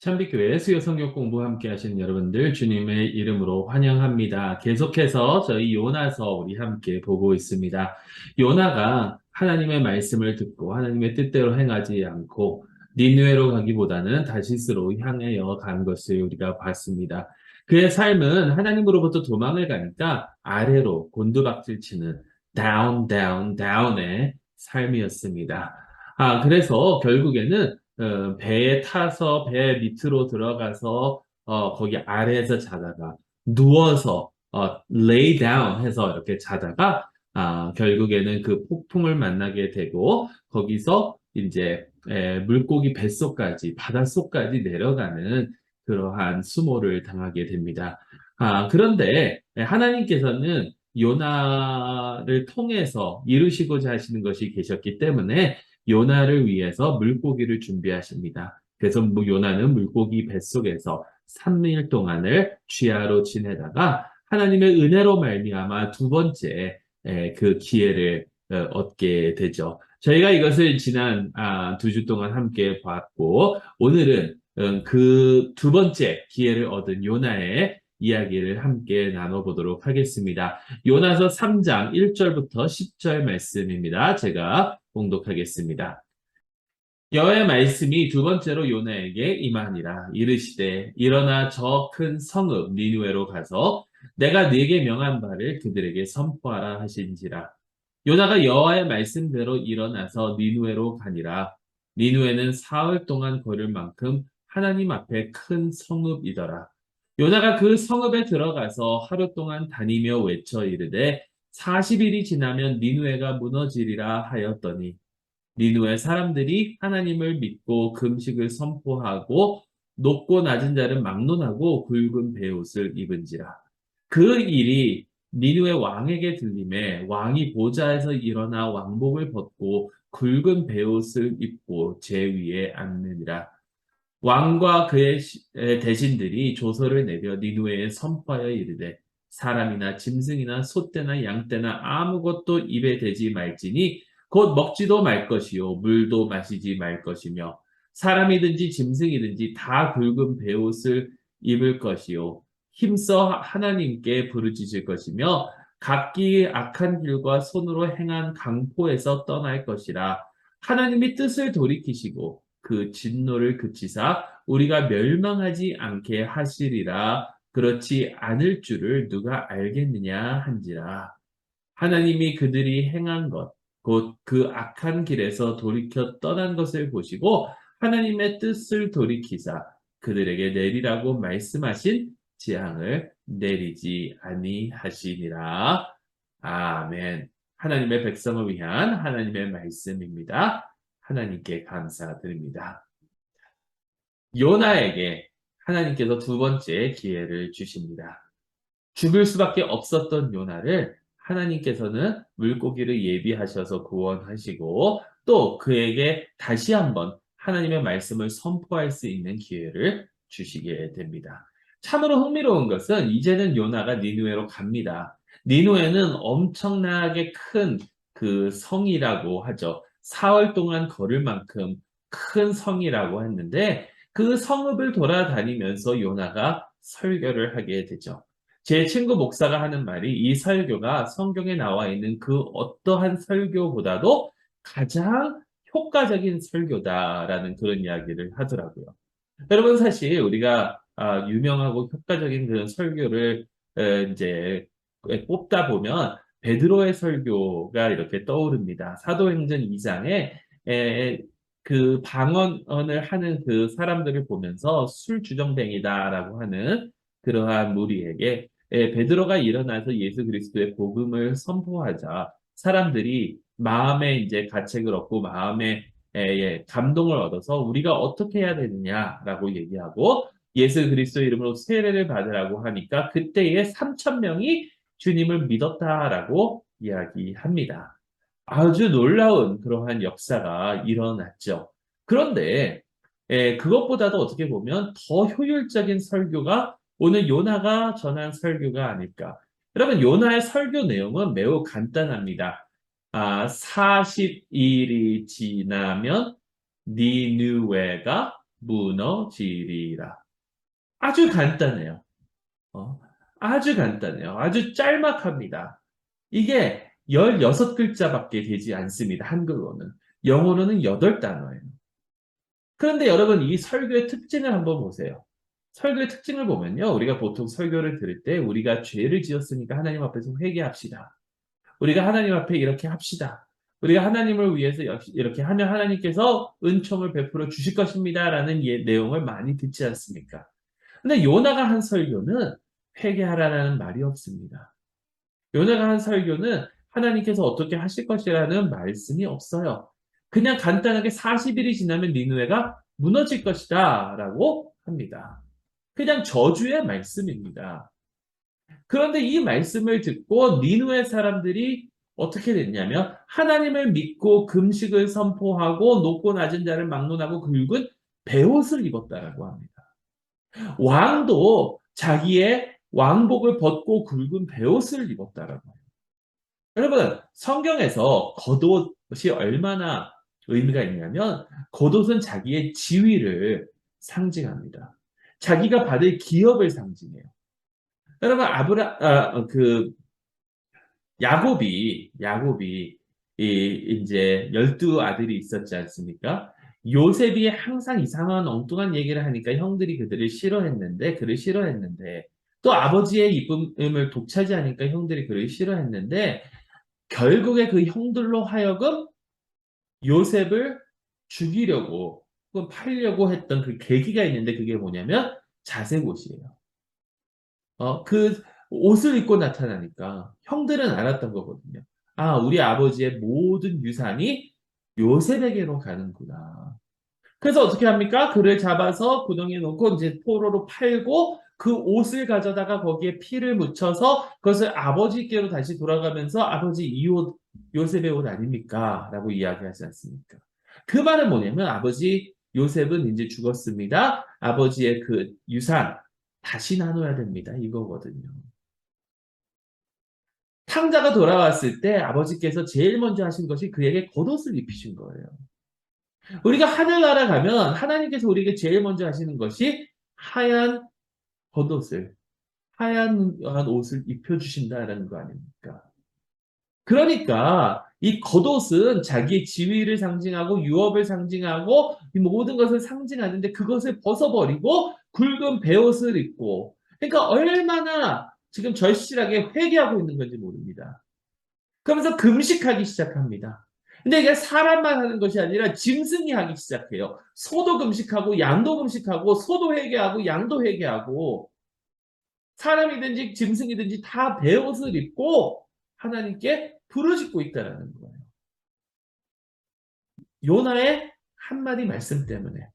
참빛교회 수요 성경 공부 함께 하시는 여러분들 주님의 이름으로 환영합니다. 계속해서 저희 요나서 우리 함께 보고 있습니다. 요나가 하나님의 말씀을 듣고 하나님의 뜻대로 행하지 않고 니느웨로 가기보다는 다시스로 향하여 간 것을 우리가 봤습니다. 그의 삶은 하나님으로부터 도망을 가니까 아래로 곤두박질 치는 down, down, down의 삶이었습니다. 그래서 결국에는 배에 타서 배 밑으로 들어가서 거기 아래에서 자다가 누워서 lay down 해서 이렇게 자다가 결국에는 그 폭풍을 만나게 되고 거기서 이제 물고기 뱃속까지 바닷속까지 내려가는 그러한 수모를 당하게 됩니다. 그런데 하나님께서는 요나를 통해서 이루시고자 하시는 것이 계셨기 때문에 요나를 위해서 물고기를 준비하십니다. 그래서 요나는 물고기 뱃속에서 3일 동안을 취하로 지내다가 하나님의 은혜로 말미암아 두 번째 그 기회를 얻게 되죠. 저희가 이것을 지난 2주 동안 함께 봤고 오늘은 그 두 번째 기회를 얻은 요나의 이야기를 함께 나눠보도록 하겠습니다. 요나서 3장 1절부터 10절 말씀입니다. 제가 봉독하겠습니다. 여호와의 말씀이 두 번째로 요나에게 임하니라. 이르시되 일어나 저 큰 성읍 니느웨로 가서 내가 네게 명한 바를 그들에게 선포하라 하신지라. 요나가 여호와의 말씀대로 일어나서 니느웨로 가니라. 니느웨는 사흘 동안 걸을 만큼 하나님 앞에 큰 성읍이더라. 요나가 그 성읍에 들어가서 하루 동안 다니며 외쳐 이르되 40일이 지나면 니느웨가 무너지리라 하였더니 니느웨 사람들이 하나님을 믿고 금식을 선포하고 높고 낮은 자를 막론하고 굵은 베옷을 입은지라. 그 일이 니느웨 왕에게 들림에 왕이 보좌에서 일어나 왕복을 벗고 굵은 베옷을 입고 제 위에 앉느니라. 왕과 그의 대신들이 조서를 내려 니느웨에 선포하여 이르되 사람이나 짐승이나 소떼나 양떼나 아무것도 입에 대지 말지니 곧 먹지도 말 것이요 물도 마시지 말 것이며 사람이든지 짐승이든지 다 굵은 베옷을 입을 것이요 힘써 하나님께 부르짖을 것이며 각기 악한 길과 손으로 행한 강포에서 떠날 것이라. 하나님이 뜻을 돌이키시고 그 진노를 그치사 우리가 멸망하지 않게 하시리라. 그렇지 않을 줄을 누가 알겠느냐 한지라. 하나님이 그들이 행한 것, 곧 그 악한 길에서 돌이켜 떠난 것을 보시고 하나님의 뜻을 돌이키사 그들에게 내리라고 말씀하신 재앙을 내리지 아니하시니라. 아멘. 하나님의 백성을 위한 하나님의 말씀입니다. 하나님께 감사드립니다. 요나에게 하나님께서 두 번째 기회를 주십니다. 죽을 수밖에 없었던 요나를 하나님께서는 물고기를 예비하셔서 구원하시고 또 그에게 다시 한번 하나님의 말씀을 선포할 수 있는 기회를 주시게 됩니다. 참으로 흥미로운 것은 이제는 요나가 니느웨로 갑니다. 니느웨는 엄청나게 큰 그 성이라고 하죠. 사흘 동안 걸을 만큼 큰 성이라고 했는데 그 성읍을 돌아다니면서 요나가 설교를 하게 되죠. 제 친구 목사가 하는 말이 이 설교가 성경에 나와 있는 그 어떠한 설교보다도 가장 효과적인 설교다라는 그런 이야기를 하더라고요. 여러분 사실 우리가 유명하고 효과적인 그런 설교를 이제 뽑다 보면 베드로의 설교가 이렇게 떠오릅니다. 사도행전 2장에 그 방언을 하는 그 사람들을 보면서 술주정뱅이다라고 하는 그러한 무리에게 베드로가 일어나서 예수 그리스도의 복음을 선포하자 사람들이 마음에 이제 가책을 얻고 마음에 감동을 얻어서 우리가 어떻게 해야 되느냐라고 얘기하고 예수 그리스도 이름으로 세례를 받으라고 하니까 그때에 3천 명이 주님을 믿었다라고 이야기합니다. 아주 놀라운 그러한 역사가 일어났죠. 그런데 그것보다도 어떻게 보면 더 효율적인 설교가 오늘 요나가 전한 설교가 아닐까. 여러분 요나의 설교 내용은 매우 간단합니다. 40일이 지나면 니느웨가 무너지리라. 아주 간단해요. 어, 아주 간단해요. 아주 짤막합니다. 이게 16글자밖에 되지 않습니다. 한글로는. 영어로는 8단어예요. 그런데 여러분, 이 설교의 특징을 한번 보세요. 설교의 특징을 보면요. 우리가 보통 설교를 들을 때 우리가 죄를 지었으니까 하나님 앞에서 회개합시다. 우리가 하나님 앞에 이렇게 합시다. 우리가 하나님을 위해서 이렇게 하면 하나님께서 은총을 베풀어 주실 것입니다라는 내용을 많이 듣지 않습니까? 근데 요나가 한 설교는 회개하라는 말이 없습니다. 요나가 한 설교는 하나님께서 어떻게 하실 것이라는 말씀이 없어요. 그냥 간단하게 40일이 지나면 니느웨가 무너질 것이다 라고 합니다. 그냥 저주의 말씀입니다. 그런데 이 말씀을 듣고 니느웨 사람들이 어떻게 됐냐면 하나님을 믿고 금식을 선포하고 높고 낮은 자를 막론하고 굵은 베옷을 입었다라고 합니다. 왕도 자기의 왕복을 벗고 굵은 베옷을 입었다라고 해요. 여러분, 성경에서 겉옷이 얼마나 의미가 있냐면 겉옷은 자기의 지위를 상징합니다. 자기가 받을 기업을 상징해요. 여러분, 야곱이 이제 12 아들이 있었지 않습니까? 요셉이 항상 이상한 엉뚱한 얘기를 하니까 형들이 그를 싫어했는데 또 아버지의 이쁨을 독차지하니까 형들이 그를 싫어했는데 결국에 그 형들로 하여금 요셉을 죽이려고 혹은 팔려고 했던 그 계기가 있는데 그게 뭐냐면 자색 옷이에요. 그 옷을 입고 나타나니까 형들은 알았던 거거든요. 아, 우리 아버지의 모든 유산이 요셉에게로 가는구나. 그래서 어떻게 합니까? 그를 잡아서 구덩이에 놓고 이제 포로로 팔고 그 옷을 가져다가 거기에 피를 묻혀서 그것을 아버지께로 다시 돌아가면서 아버지 이 옷, 요셉의 옷 아닙니까? 라고 이야기하지 않습니까? 그 말은 뭐냐면 아버지 요셉은 이제 죽었습니다. 아버지의 그 유산 다시 나눠야 됩니다. 이거거든요. 탕자가 돌아왔을 때 아버지께서 제일 먼저 하신 것이 그에게 겉옷을 입히신 거예요. 우리가 하늘나라 가면 하나님께서 우리에게 제일 먼저 하시는 것이 하얀 겉옷을, 하얀 옷을 입혀주신다는 거 아닙니까? 그러니까 이 겉옷은 자기의 지위를 상징하고 유업을 상징하고 이 모든 것을 상징하는데 그것을 벗어버리고 굵은 베옷을 입고 그러니까 얼마나 지금 절실하게 회개하고 있는 건지 모릅니다. 그러면서 금식하기 시작합니다. 근데 이게 사람만 하는 것이 아니라 짐승이 하기 시작해요. 소도 금식하고 양도 금식하고 소도 회개하고 양도 회개하고 사람이든지 짐승이든지 다 베옷을 입고 하나님께 부르짖고 있다는 거예요. 요나의 한마디 말씀 때문에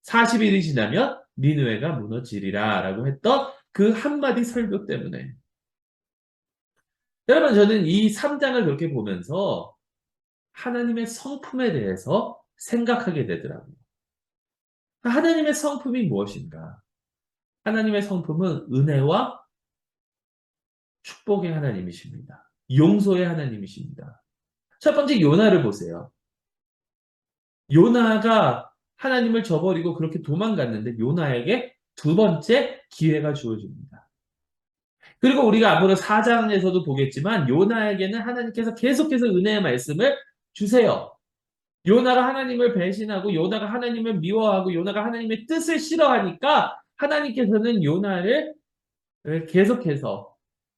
40일이 지나면 니느웨가 무너지리라 라고 했던 그 한마디 설교 때문에 여러분 저는 이 3장을 그렇게 보면서 하나님의 성품에 대해서 생각하게 되더라고요. 하나님의 성품이 무엇인가? 하나님의 성품은 은혜와 축복의 하나님이십니다. 용서의 하나님이십니다. 첫 번째 요나를 보세요. 요나가 하나님을 저버리고 그렇게 도망갔는데 요나에게 두 번째 기회가 주어집니다. 그리고 우리가 앞으로 4장에서도 보겠지만 요나에게는 하나님께서 계속해서 은혜의 말씀을 주세요. 요나가 하나님을 배신하고 요나가 하나님을 미워하고 요나가 하나님의 뜻을 싫어하니까 하나님께서는 요나를 계속해서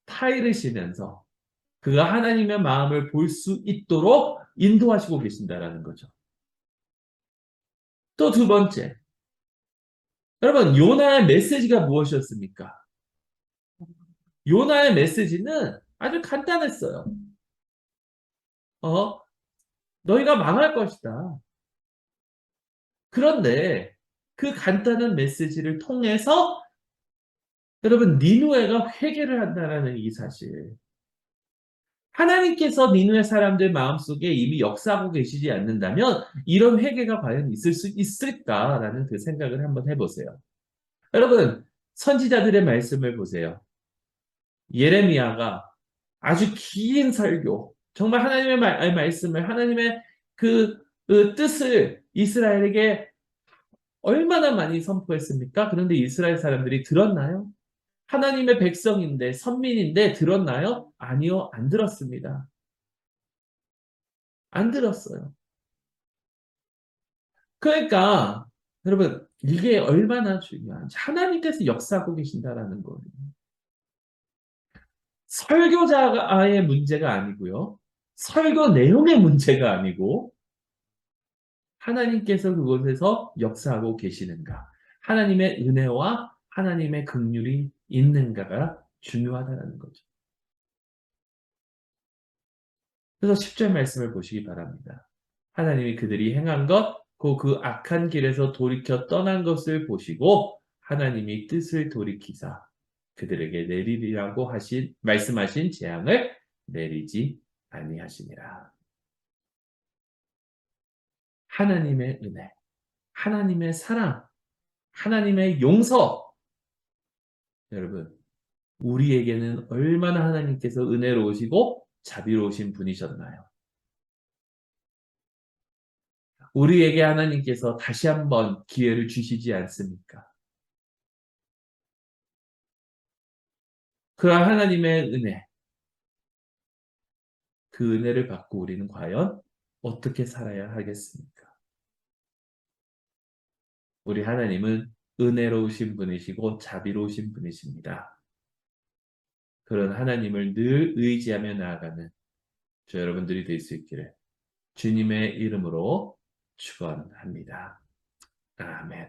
타이르시면서 그가 하나님의 마음을 볼 수 있도록 인도하시고 계신다라는 거죠. 또 두 번째, 여러분 요나의 메시지가 무엇이었습니까? 요나의 메시지는 아주 간단했어요. 어, 너희가 망할 것이다. 그런데 그 간단한 메시지를 통해서 여러분 니누에가 회개를 한다는 이 사실. 하나님께서 니누의 사람들 마음속에 이미 역사하고 계시지 않는다면 이런 회개가 과연 있을 수 있을까라는 그 생각을 한번 해보세요. 여러분 선지자들의 말씀을 보세요. 예레미야가 아주 긴 설교, 정말 하나님의 말씀을 하나님의 그 뜻을 이스라엘에게 얼마나 많이 선포했습니까? 그런데 이스라엘 사람들이 들었나요? 하나님의 백성인데, 선민인데 들었나요? 아니요, 안 들었습니다. 안 들었어요. 그러니까, 여러분, 이게 얼마나 중요한지. 하나님께서 역사하고 계신다라는 거예요. 설교자의 문제가 아니고요. 설교 내용의 문제가 아니고, 하나님께서 그곳에서 역사하고 계시는가. 하나님의 은혜와 하나님의 긍휼이 있는가가 중요하다는 거죠. 그래서 10절 말씀을 보시기 바랍니다. 하나님이 그들이 행한 것, 그 악한 길에서 돌이켜 떠난 것을 보시고 하나님이 뜻을 돌이키사 그들에게 내리리라고 말씀하신 재앙을 내리지 아니하시니라. 하나님의 은혜, 하나님의 사랑, 하나님의 용서. 여러분, 우리에게는 얼마나 하나님께서 은혜로우시고 자비로우신 분이셨나요? 우리에게 하나님께서 다시 한번 기회를 주시지 않습니까? 그러한 하나님의 은혜, 그 은혜를 받고 우리는 과연 어떻게 살아야 하겠습니까? 우리 하나님은 은혜로우신 분이시고 자비로우신 분이십니다. 그런 하나님을 늘 의지하며 나아가는 저 여러분들이 될 수 있기를 주님의 이름으로 축원합니다. 아멘.